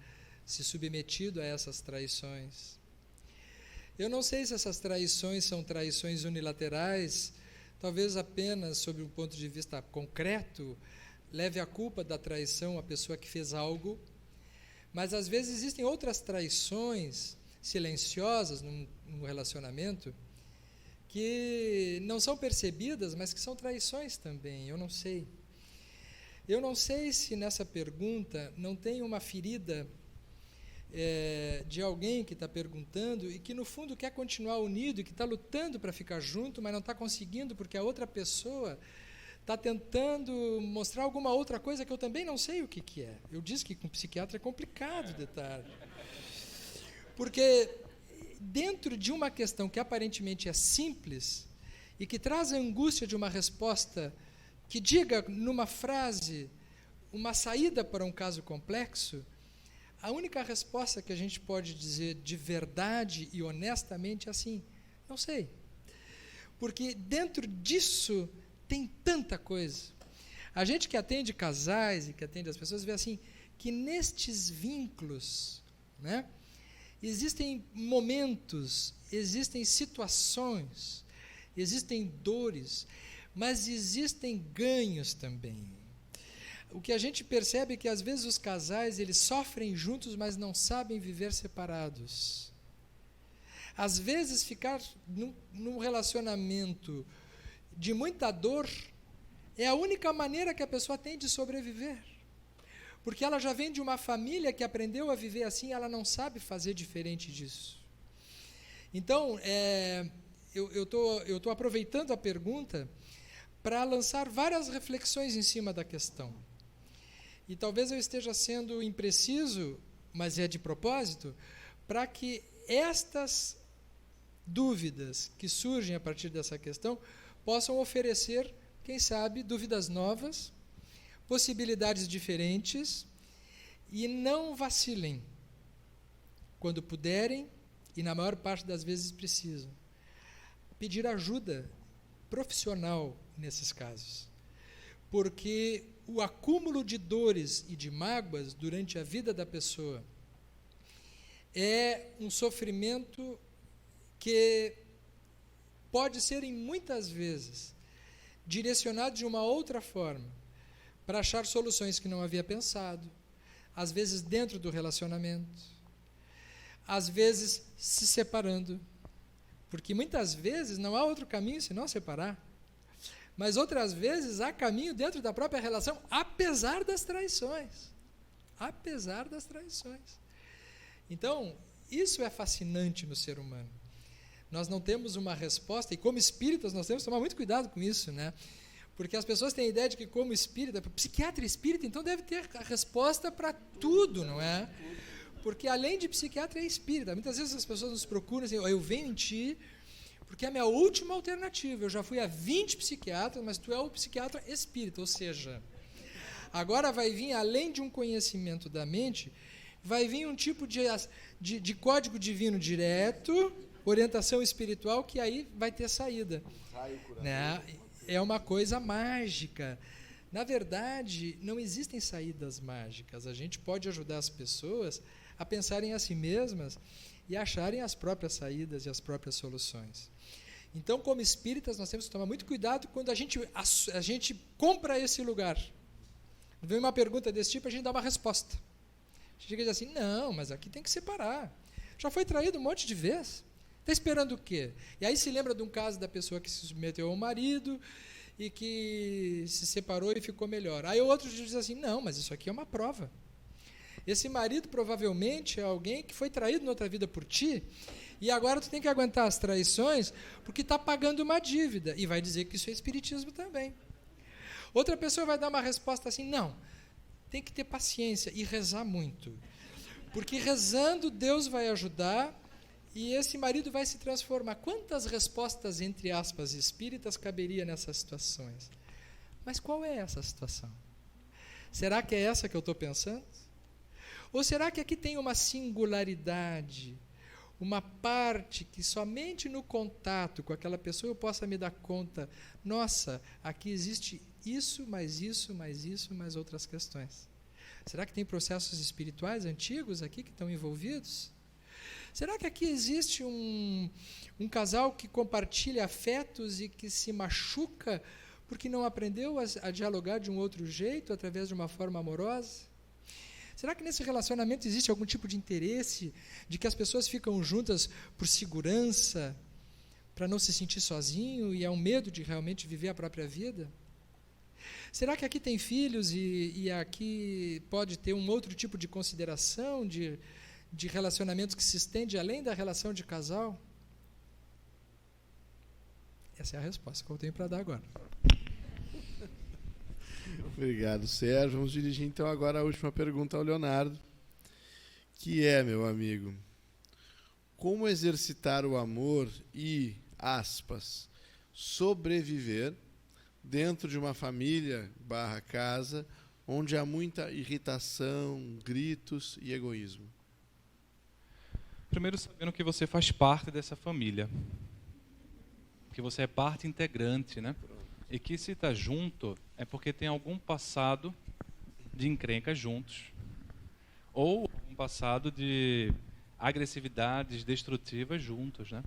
[SPEAKER 3] se submetido a essas traições. Eu não sei se essas traições são traições unilaterais, talvez apenas sob um ponto de vista concreto, leve a culpa da traição à pessoa que fez algo, mas às vezes existem outras traições silenciosas num relacionamento que não são percebidas, mas que são traições também. Eu não sei. Eu não sei se nessa pergunta não tem uma ferida de alguém que está perguntando e que no fundo quer continuar unido e que está lutando para ficar junto, mas não está conseguindo porque a outra pessoa está tentando mostrar alguma outra coisa que eu também não sei o que é. Eu disse que com psiquiatra é complicado o detalhe. Porque dentro de uma questão que aparentemente é simples e que traz a angústia de uma resposta que diga numa frase uma saída para um caso complexo, a única resposta que a gente pode dizer de verdade e honestamente é assim: não sei. Porque dentro disso tem tanta coisa. A gente que atende casais e que atende as pessoas vê assim, que nestes vínculos, né, existem momentos, existem situações, existem dores, mas existem ganhos também. O que a gente percebe é que às vezes os casais eles sofrem juntos, mas não sabem viver separados. Às vezes ficar num relacionamento de muita dor é a única maneira que a pessoa tem de sobreviver. Porque ela já vem de uma família que aprendeu a viver assim, ela não sabe fazer diferente disso. Então, eu tô aproveitando a pergunta para lançar várias reflexões em cima da questão. E talvez eu esteja sendo impreciso, mas é de propósito, para que estas dúvidas que surgem a partir dessa questão possam oferecer, quem sabe, dúvidas novas, possibilidades diferentes, e não vacilem quando puderem, e na maior parte das vezes precisam, pedir ajuda profissional nesses casos. Porque o acúmulo de dores e de mágoas durante a vida da pessoa é um sofrimento que pode ser, em muitas vezes, direcionado de uma outra forma, para achar soluções que não havia pensado, às vezes dentro do relacionamento, às vezes se separando, porque muitas vezes não há outro caminho senão separar. Mas outras vezes há caminho dentro da própria relação, apesar das traições. Apesar das traições. Então, isso é fascinante no ser humano. Nós não temos uma resposta, e como espíritas nós temos que tomar muito cuidado com isso, né? Porque as pessoas têm a ideia de que como espírita, psiquiatra espírita, então deve ter a resposta para tudo, não é? Porque além de psiquiatra é espírita. Muitas vezes as pessoas nos procuram assim: eu venho em ti porque é a minha última alternativa. Eu já fui a 20 psiquiatras, mas tu é o psiquiatra espírita. Ou seja, agora vai vir, além de um conhecimento da mente, vai vir um tipo de código divino direto, orientação espiritual, que aí vai ter saída. Né? É uma coisa mágica. Na verdade, não existem saídas mágicas. A gente pode ajudar as pessoas a pensarem a si mesmas e acharem as próprias saídas e as próprias soluções. Então, como espíritas, nós temos que tomar muito cuidado quando a gente compra esse lugar. Vem uma pergunta desse tipo, a gente dá uma resposta. A gente diz assim, não, mas aqui tem que separar. Já foi traído um monte de vezes. Está esperando o quê? E aí se lembra de um caso da pessoa que se submeteu ao marido e que se separou e ficou melhor. Aí o outro diz assim, não, mas isso aqui é uma prova. Esse marido provavelmente é alguém que foi traído na outra vida por ti, e agora tu tem que aguentar as traições porque está pagando uma dívida. E vai dizer que isso é espiritismo também. Outra pessoa vai dar uma resposta assim, não, tem que ter paciência e rezar muito. Porque rezando Deus vai ajudar e esse marido vai se transformar. Quantas respostas, entre aspas, espíritas caberia nessas situações? Mas qual é essa situação? Será que é essa que eu estou pensando? Ou será que aqui tem uma singularidade, uma parte que somente no contato com aquela pessoa eu possa me dar conta, nossa, aqui existe isso, mais outras questões. Será que tem processos espirituais antigos aqui que estão envolvidos? Será que aqui existe um casal que compartilha afetos e que se machuca porque não aprendeu a dialogar de um outro jeito, através de uma forma amorosa? Será que nesse relacionamento existe algum tipo de interesse de que as pessoas ficam juntas por segurança, para não se sentir sozinho e é um medo de realmente viver a própria vida? Será que aqui tem filhos e aqui pode ter um outro tipo de consideração de relacionamentos que se estende além da relação de casal? Essa é a resposta que eu tenho para dar agora.
[SPEAKER 2] Obrigado, Sérgio. Vamos dirigir então agora a última pergunta ao Leonardo, que é, meu amigo, como exercitar o amor e, aspas, sobreviver dentro de uma família / casa onde há muita irritação, gritos e egoísmo?
[SPEAKER 4] Primeiro, sabendo que você faz parte dessa família, que você é parte integrante, né? E que se está junto é porque tem algum passado de encrenca juntos, ou um passado de agressividades destrutivas juntos, né?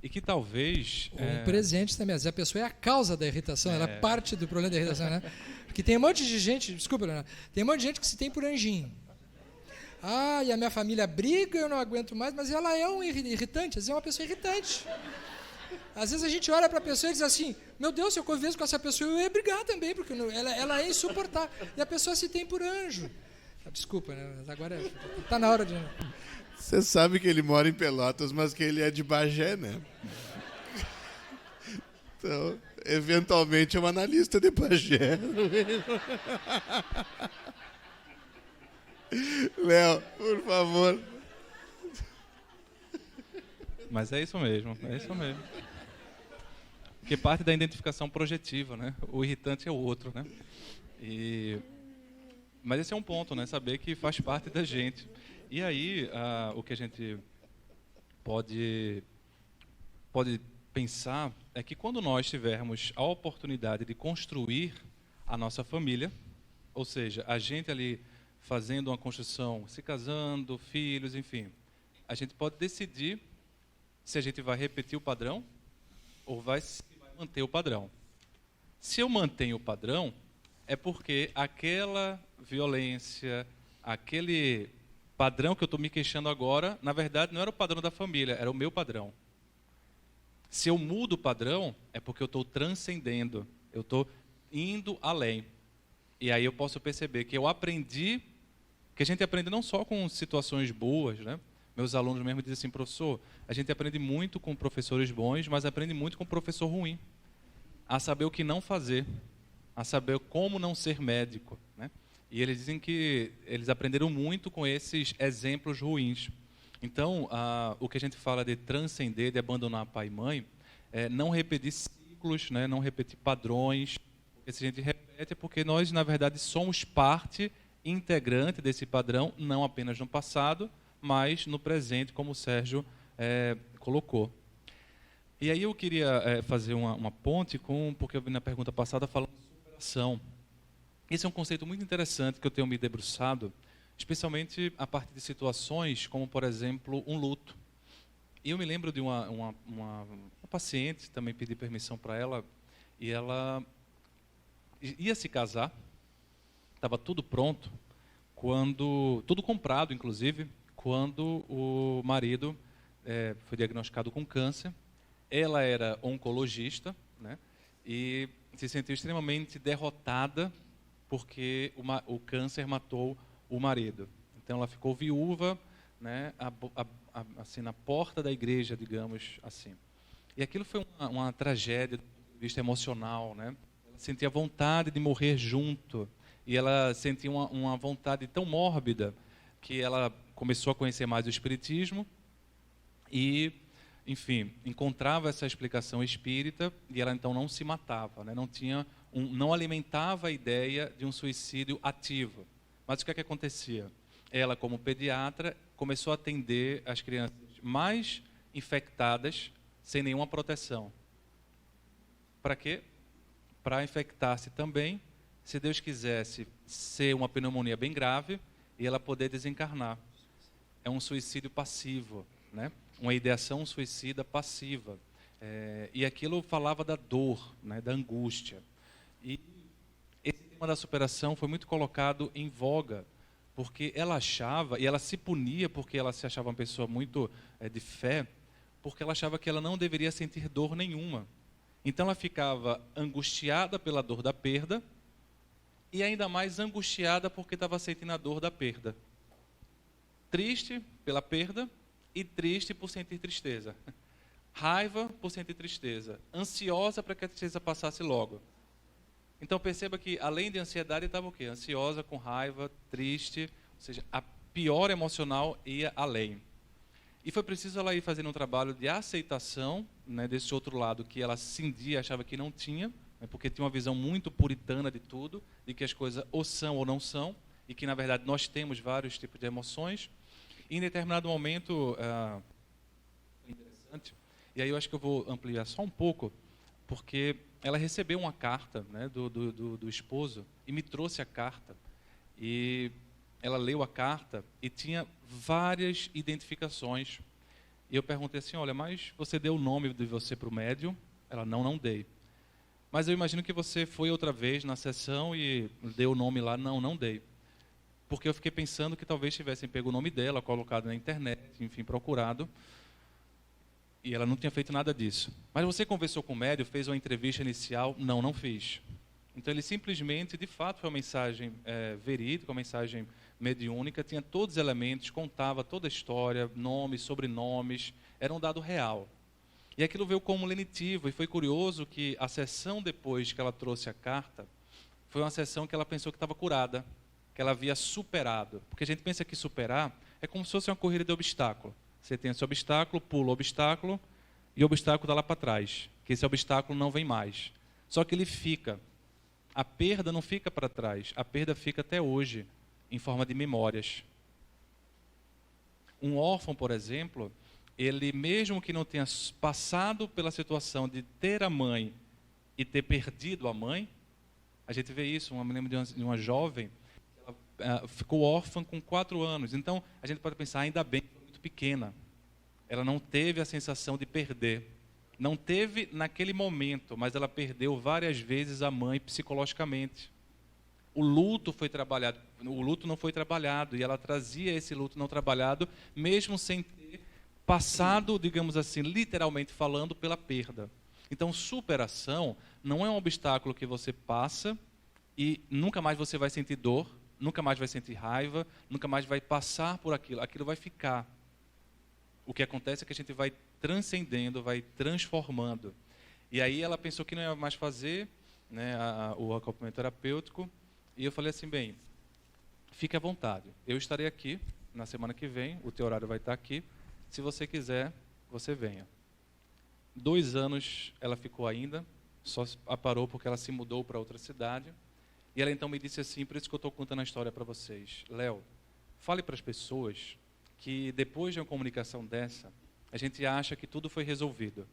[SPEAKER 4] E que talvez...
[SPEAKER 3] Um presente também. Às vezes a pessoa é a causa da irritação, ela é parte do problema da irritação, né? Porque tem um monte de gente, desculpa, Leonardo, tem um monte de gente que se tem por anjinho. Ah, e a minha família briga, eu não aguento mais, mas ela é um irritante, às vezes é uma pessoa irritante. Às vezes a gente olha para a pessoa e diz assim, meu Deus, se eu convivo com essa pessoa, eu ia brigar também, porque ela é insuportável. E a pessoa se tem por anjo. Desculpa, né? Agora está na hora de...
[SPEAKER 2] Você sabe que ele mora em Pelotas, mas que ele é de Bagé, né? Então, eventualmente é um analista de Bagé. Léo, por favor.
[SPEAKER 4] Mas é isso mesmo, é isso mesmo. Porque parte da identificação projetiva, né? O irritante é o outro, né? Mas esse é um ponto, né? Saber que faz parte da gente. E aí, o que a gente pode pensar é que quando nós tivermos a oportunidade de construir a nossa família, ou seja, a gente ali fazendo uma construção, se casando, filhos, enfim, a gente pode decidir se a gente vai repetir o padrão ou vai manter o padrão. Se eu mantenho o padrão, é porque aquela violência, aquele padrão que eu estou me queixando agora, na verdade não era o padrão da família, era o meu padrão. Se eu mudo o padrão, é porque eu estou transcendendo, eu estou indo além. E aí eu posso perceber que eu aprendi, que a gente aprende não só com situações boas, né? Meus alunos mesmo dizem assim, professor, a gente aprende muito com professores bons, mas aprende muito com professor ruim. A saber o que não fazer, a saber como não ser médico, né? E eles dizem que eles aprenderam muito com esses exemplos ruins. Então, o que a gente fala de transcender, de abandonar pai e mãe, é não repetir ciclos, né? Não repetir padrões. Porque se a gente repete é porque nós, na verdade, somos parte integrante desse padrão, não apenas no passado, mas no presente, como o Sérgio colocou. E aí eu queria fazer uma ponte porque eu vi na pergunta passada falando de superação. Esse é um conceito muito interessante que eu tenho me debruçado, especialmente a partir de situações como, por exemplo, um luto. E eu me lembro de uma paciente, também pedi permissão para ela, e ela ia se casar, estava tudo pronto, tudo comprado, inclusive, quando o marido foi diagnosticado com câncer. Ela era oncologista, né, e se sentiu extremamente derrotada porque o câncer matou o marido. Então ela ficou viúva, né, assim, na porta da igreja, digamos assim. E aquilo foi uma tragédia do ponto de vista emocional, né? Ela sentia vontade de morrer junto, e ela sentia uma vontade tão mórbida que ela começou a conhecer mais o espiritismo e, enfim, encontrava essa explicação espírita, e ela então não se matava, né? Não alimentava a ideia de um suicídio ativo. Mas o que é que acontecia? Ela, como pediatra, começou a atender as crianças mais infectadas sem nenhuma proteção. Para quê? Para infectar-se também, se Deus quisesse, ser uma pneumonia bem grave e ela poder desencarnar. É um suicídio passivo, né? Uma ideação suicida passiva. E aquilo falava da dor, né? Da angústia. E esse tema da superação foi muito colocado em voga, porque ela achava, e ela se punia porque ela se achava uma pessoa muito de fé, porque ela achava que ela não deveria sentir dor nenhuma. Então ela ficava angustiada pela dor da perda, e ainda mais angustiada porque estava sentindo a dor da perda. Triste pela perda e triste por sentir tristeza. Raiva por sentir tristeza. Ansiosa para que a tristeza passasse logo. Então perceba que além de ansiedade estava o quê? Ansiosa, com raiva, triste, ou seja, a pior emocional ia além. E foi preciso ela ir fazendo um trabalho de aceitação, né, desse outro lado que ela cindia, achava que não tinha, né, porque tinha uma visão muito puritana de tudo, de que as coisas ou são ou não são, e que na verdade nós temos vários tipos de emoções. E em determinado momento, interessante, e aí eu acho que eu vou ampliar só um pouco, porque ela recebeu uma carta, né, do esposo e me trouxe a carta. E ela leu a carta e tinha várias identificações. E eu perguntei assim, olha, mas você deu o nome de você para o médium? Ela, não dei. Mas eu imagino que você foi outra vez na sessão e deu o nome lá. Não dei. Porque eu fiquei pensando que talvez tivessem pego o nome dela, colocado na internet, enfim, procurado. E ela não tinha feito nada disso. Mas você conversou com o médium, fez uma entrevista inicial? Não fiz. Então ele simplesmente, de fato, foi uma mensagem verídica, uma mensagem mediúnica, tinha todos os elementos, contava toda a história, nomes, sobrenomes, era um dado real. E aquilo veio como lenitivo, e foi curioso que a sessão depois que ela trouxe a carta, foi uma sessão que ela pensou que estava curada, que ela havia superado. Porque a gente pensa que superar é como se fosse uma corrida de obstáculo. Você tem esse obstáculo, pula o obstáculo, e o obstáculo está lá para trás, que esse obstáculo não vem mais. Só que ele fica. A perda não fica para trás, a perda fica até hoje, em forma de memórias. Um órfão, por exemplo, ele mesmo que não tenha passado pela situação de ter a mãe e ter perdido a mãe, a gente vê isso, eu me lembro de uma jovem, ela ficou órfã com 4 anos, então a gente pode pensar, ainda bem, pequena, ela não teve a sensação de perder, não teve naquele momento, mas ela perdeu várias vezes a mãe psicologicamente. O luto foi trabalhado, o luto não foi trabalhado, e ela trazia esse luto não trabalhado, mesmo sem ter passado, digamos assim, literalmente falando, pela perda. Então, superação não é um obstáculo que você passa e nunca mais você vai sentir dor, nunca mais vai sentir raiva, nunca mais vai passar por aquilo, aquilo vai ficar. O que acontece é que a gente vai transcendendo, vai transformando. E aí ela pensou que não ia mais fazer, né, o acompanhamento terapêutico. E eu falei assim, bem, fique à vontade. Eu estarei aqui na semana que vem, o teu horário vai estar aqui. Se você quiser, você venha. 2 anos ela ficou ainda, só parou porque ela se mudou para outra cidade. E ela então me disse assim, por isso que eu estou contando a história para vocês. Léo, fale para as pessoas que depois de uma comunicação dessa, a gente acha que tudo foi resolvido.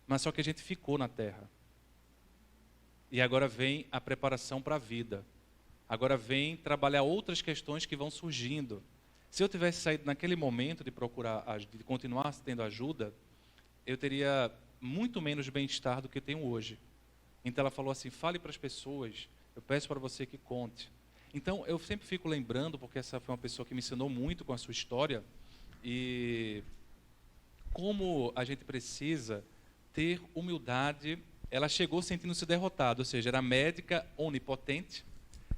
[SPEAKER 4] Mas só que a gente ficou na Terra. E agora vem a preparação para a vida. Agora vem trabalhar outras questões que vão surgindo. Se eu tivesse saído naquele momento de de continuar tendo ajuda, eu teria muito menos bem-estar do que tenho hoje. Então ela falou assim, fale para as pessoas, eu peço para você que conte. Então eu sempre fico lembrando, porque essa foi uma pessoa que me ensinou muito com a sua história, e como a gente precisa ter humildade. Ela chegou sentindo-se derrotada, ou seja, era médica onipotente,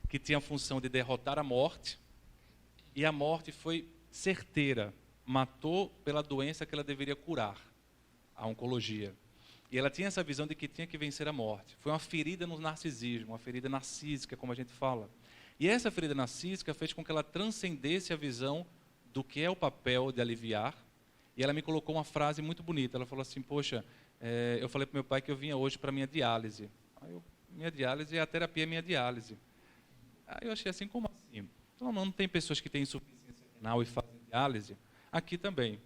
[SPEAKER 4] que tinha a função de derrotar a morte, e a morte foi certeira, matou pela doença que ela deveria curar, a oncologia. E ela tinha essa visão de que tinha que vencer a morte. Foi uma ferida no narcisismo, uma ferida narcísica, como a gente fala. E essa ferida narcísica fez com que ela transcendesse a visão do que é o papel de aliviar. E ela me colocou uma frase muito bonita. Ela falou assim, poxa, eu falei para meu pai que eu vinha hoje para a minha diálise. Minha diálise, a terapia é minha diálise. Aí eu achei assim, como assim? Então, não tem pessoas que têm insuficiência renal e fazem diálise? Aqui também.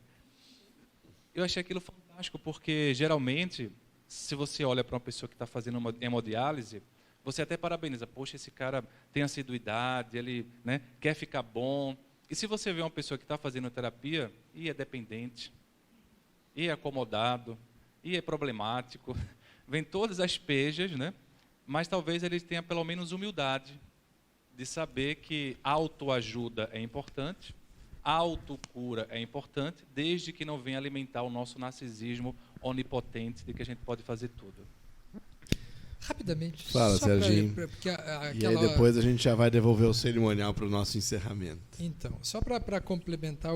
[SPEAKER 4] Eu achei aquilo fantástico, porque geralmente, se você olha para uma pessoa que está fazendo uma hemodiálise, você até parabeniza, poxa, esse cara tem assiduidade, ele, né, quer ficar bom. E se você vê uma pessoa que está fazendo terapia, e é dependente, e é acomodado, e é problemático, vem todas as pejas, né? Mas talvez ele tenha pelo menos humildade de saber que autoajuda é importante, autocura é importante, desde que não venha alimentar o nosso narcisismo onipotente de que a gente pode fazer tudo.
[SPEAKER 3] Rapidamente.
[SPEAKER 2] Fala, Serginho. E aí depois a gente já vai devolver o cerimonial para o nosso encerramento.
[SPEAKER 3] Então, só para complementar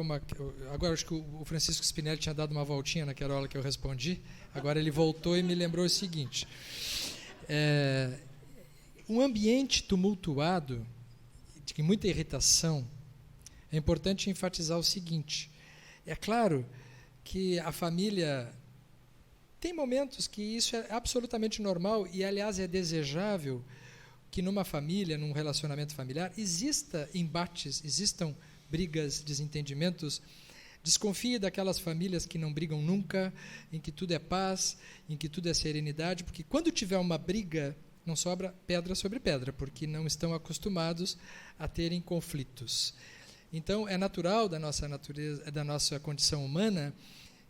[SPEAKER 3] agora acho que o Francisco Spinelli tinha dado uma voltinha naquela hora que eu respondi, agora ele voltou e me lembrou o seguinte. Um ambiente tumultuado, de muita irritação, é importante enfatizar o seguinte. É claro que a família tem momentos que isso é absolutamente normal e, aliás, é desejável que numa família, num relacionamento familiar, exista embates, existam brigas, desentendimentos. Desconfie daquelas famílias que não brigam nunca, em que tudo é paz, em que tudo é serenidade, porque quando tiver uma briga, não sobra pedra sobre pedra, porque não estão acostumados a terem conflitos. Então, é natural da nossa natureza, da nossa condição humana,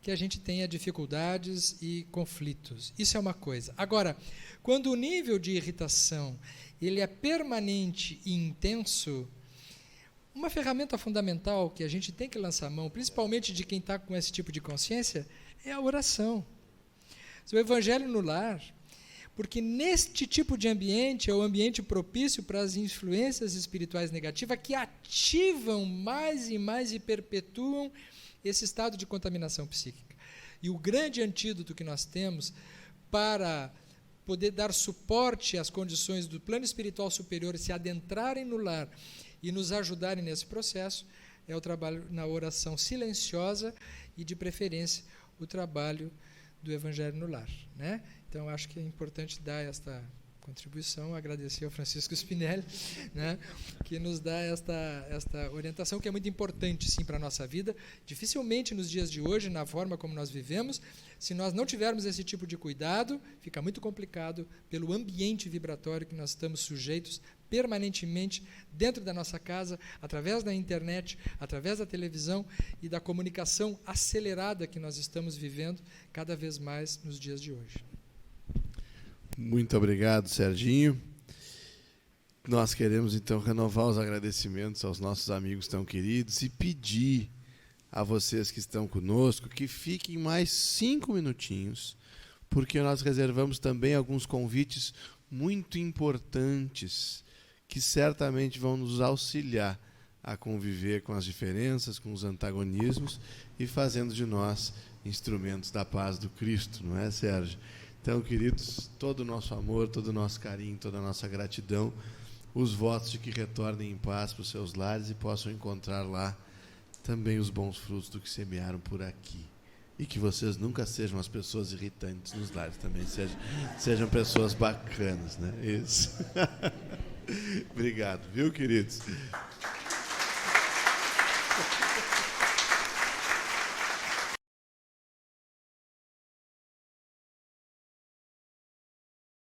[SPEAKER 3] que a gente tenha dificuldades e conflitos. Isso é uma coisa. Agora, quando o nível de irritação ele é permanente e intenso, uma ferramenta fundamental que a gente tem que lançar a mão, principalmente de quem está com esse tipo de consciência, é a oração. O Evangelho no lar, porque neste tipo de ambiente é o ambiente propício para as influências espirituais negativas que ativam mais e mais e perpetuam esse estado de contaminação psíquica. E o grande antídoto que nós temos para poder dar suporte às condições do plano espiritual superior se adentrarem no lar e nos ajudarem nesse processo é o trabalho na oração silenciosa e, de preferência, o trabalho do Evangelho no lar, né? Então, acho que é importante dar esta contribuição, agradecer ao Francisco Spinelli, né, que nos dá esta orientação, que é muito importante, sim, para a nossa vida. Dificilmente, nos dias de hoje, na forma como nós vivemos, se nós não tivermos esse tipo de cuidado, fica muito complicado pelo ambiente vibratório que nós estamos sujeitos permanentemente dentro da nossa casa, através da internet, através da televisão e da comunicação acelerada que nós estamos vivendo cada vez mais nos dias de hoje.
[SPEAKER 2] Muito obrigado, Serginho. Nós queremos, então, renovar os agradecimentos aos nossos amigos tão queridos e pedir a vocês que estão conosco que fiquem mais 5 minutinhos, porque nós reservamos também alguns convites muito importantes que certamente vão nos auxiliar a conviver com as diferenças, com os antagonismos e fazendo de nós instrumentos da paz do Cristo, não é, Sérgio? Então, queridos, todo o nosso amor, todo o nosso carinho, toda a nossa gratidão, os votos de que retornem em paz para os seus lares e possam encontrar lá também os bons frutos do que semearam por aqui. E que vocês nunca sejam as pessoas irritantes nos lares, também sejam pessoas bacanas, né? Isso. Obrigado, viu, queridos?